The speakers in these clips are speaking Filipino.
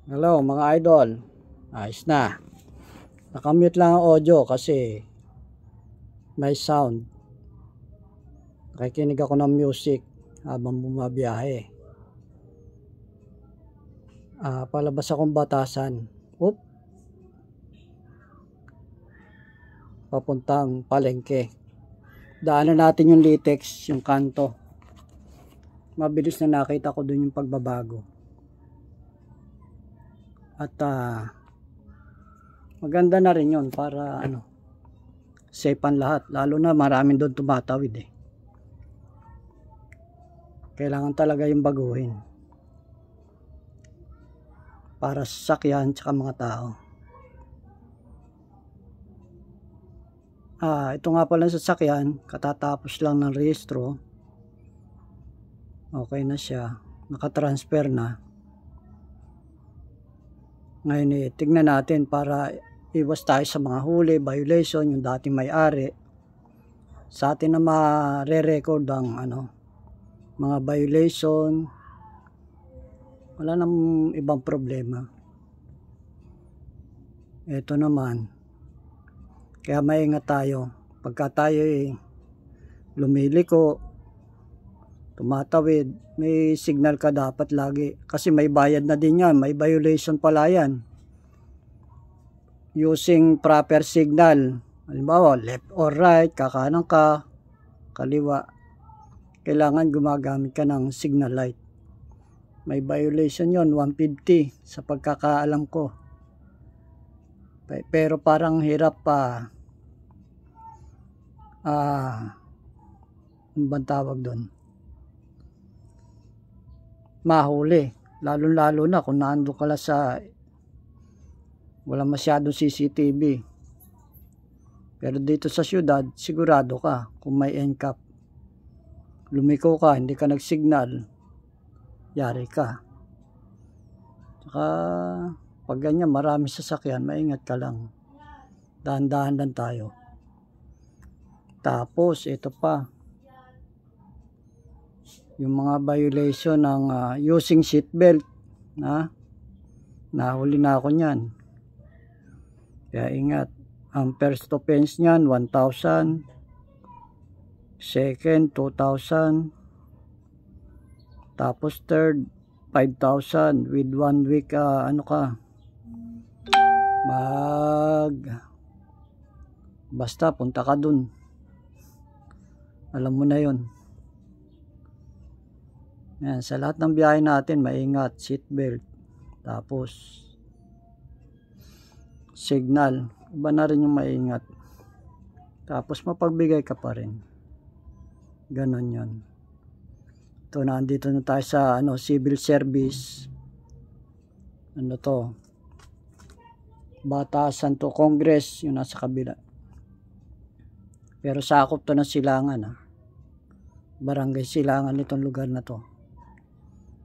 Hello mga idol, ayos na. Nakamute lang ang audio kasi may sound. Nakikinig ako ng music habang bumabiyahe. Palabas akong Batasan. Papuntang Palengke. Daanan natin yung Litex, yung kanto. Mabilis na nakita ko dun yung pagbabago. At maganda na rin yun para safe ang lahat. Lalo na maraming doon tumatawid eh. Kailangan talaga yung baguhin. Para sa sakyan tsaka mga tao. Ito nga pala sa sasakyan, katatapos lang ng rehistro. Okay na siya. Nakatransfer na. Ngayon tignan natin para iwas tayo sa mga huli, violation, yung dating may-ari. Sa atin na mare-record ang mga violation. Wala nang ibang problema. Ito naman. Kaya maingat tayo. Pagka tayo lumiliko, tumatawid, may signal ka dapat lagi. Kasi may bayad na din yan. May violation pala yan. Using proper signal. Halimbawa, left or right, kakanan ka, kaliwa. Kailangan gumagamit ka ng signal light. May violation yon 150 sa pagkakaalam ko. Pero parang hirap pa. Ano bang tawag doon? Mahuli. Lalo na kung naando ka lang sa wala masyadong CCTV. Pero dito sa syudad, sigurado ka kung may NCAP. Lumiko ka, hindi ka nagsignal, yari ka. Saka pag ganyan marami sasakyan, maingat ka lang. Dahan-dahan lang tayo. Tapos ito pa. Yung mga violation ng using seatbelt. Nahuli na ako niyan. Kaya ingat. Ang first offense niyan 1,000. Second 2,000. Tapos third 5,000 with 1 week basta punta ka dun. Alam mo na yon. Yan, sa lahat ng biyahe natin maingat, seatbelt, tapos signal, iba na rin yung maingat, tapos mapagbigay ka pa rin, ganon yon. Ito, nandito na tayo sa civil service. To Batasan to Congress, yung nasa kabila, pero sakop to ng Silangan, barangay Silangan itong lugar na to.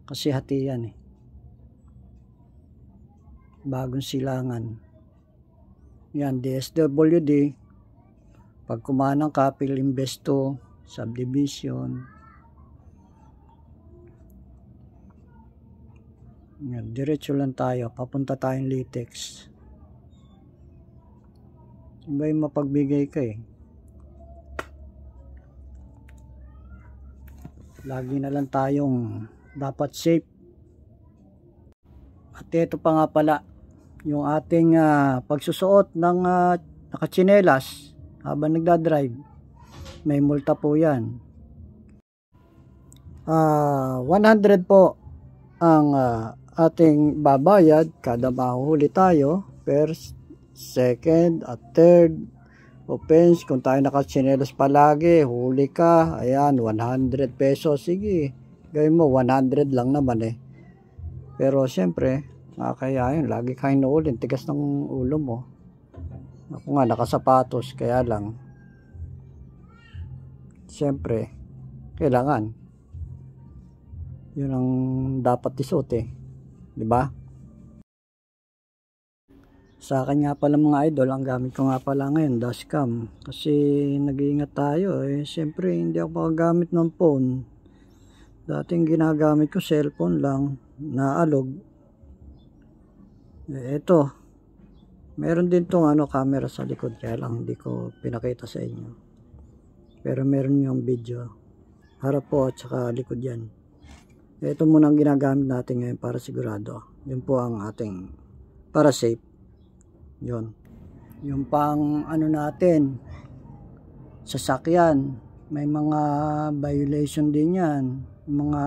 Kasi hatiyan Bagong Silangan. Yan, DSWD. Pag kumanang ka, Pilimbesto, subdivision. Yan, diretso lang tayo. Papunta tayong Litex. Iba yung mapagbigay ka Lagi na lang tayong dapat safe. At ito pa nga pala yung ating pagsusuot ng nakatsinelas habang nagdadrive. May multa po yan. 100 po ang ating babayad kada mahuhuli tayo. First, second at third offense. Kung tayo nakatsinelas palagi, huli ka, ayan, 100 pesos. Sige, gawin mo, 100 lang naman Pero siyempre, kaya yun, lagi kayong naulin, tigas ng ulo mo. Ako nga, nakasapatos, kaya lang. Siyempre, kailangan. Yun ang dapat isuot Diba? Sa akin nga pala mga idol, ang gamit ko nga pala ngayon, dashcam. Kasi nag-iingat tayo Siyempre, hindi ako makagamit ng phone. Dating ginagamit ko cellphone lang, naalog. Ito, meron din tong camera sa likod, kaya lang hindi ko pinakita sa inyo. Pero meron yung video. Harap po at saka likod yan. Ito muna ang ginagamit natin ngayon para sigurado. Yun po ang ating para safe. Yun. Yung pang natin, sasakyan. May mga violation din yan. Mga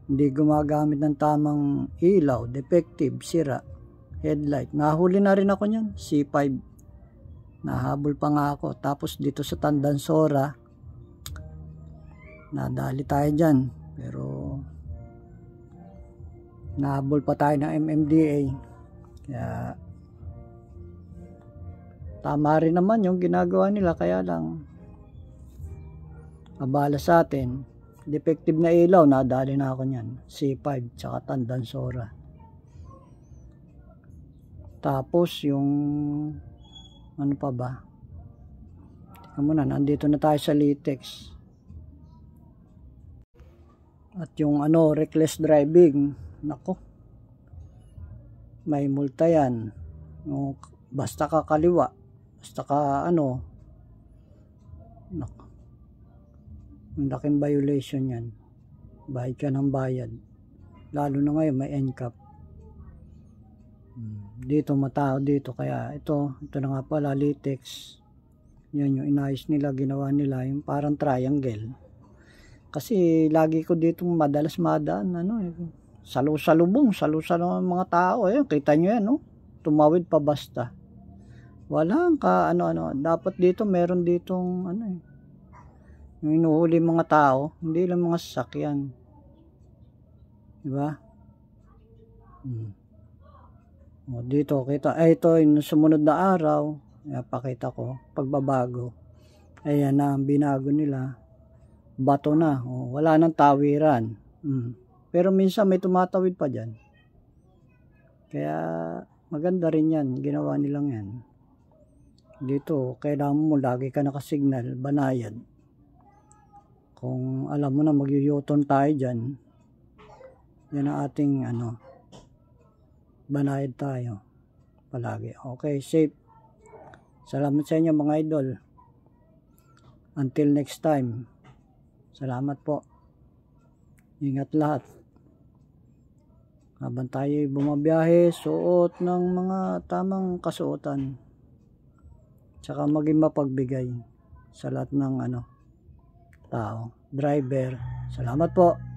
hindi gumagamit ng tamang ilaw, defective, sira, headlight. Nahuli na rin ako niyan, C5. Nahabol pa nga ako. Tapos dito sa Tandansora, nadali tayo dyan. Pero nahabol pa tayo ng MMDA. Kaya tama rin naman yung ginagawa nila, kaya lang abala sa atin. Defective na ilaw, nadali na ako niyan. C5 tsaka Tandansora. Tapos yung ano pa ba? Tingnan mo na, nandito na tayo sa Litex. At yung reckless driving, nako, may multa yan. Basta ka kaliwa, basta ka nako, ang laking violation yan. Bayad ka ng bayad. Lalo na ngayon may NCAP. Dito matao dito, kaya ito na nga pala, Litex. Yan yung inayos nila, ginawa nila yung parang triangle. Kasi lagi ko dito madalas madaan, salu-salubong ng mga tao. Kita nyo yan, tumawid pa basta. Walang dapat dito meron ditong yung inuhuli mga tao, hindi lang mga sasakyan. Diba? Dito kita, ito yung sumunod na araw, pakita ko, pagbabago. Ayan na ang binago nila. Bato na, wala nang tawiran. Pero minsan may tumatawid pa dyan. Kaya maganda rin yan, ginawa nilang yan. Dito, kailangan mo lagi ka nakasignal, banayad. Kung alam mo na mag-u-turn tayo dyan, yan ang ating banayad tayo palagi. Okay, safe. Salamat sa inyo mga idol. Until next time. Salamat po. Ingat lahat. Habang tayo bumabiyahe, suot ng mga tamang kasuotan. Tsaka maging mapagbigay sa lahat ng tao. Driver. Salamat po.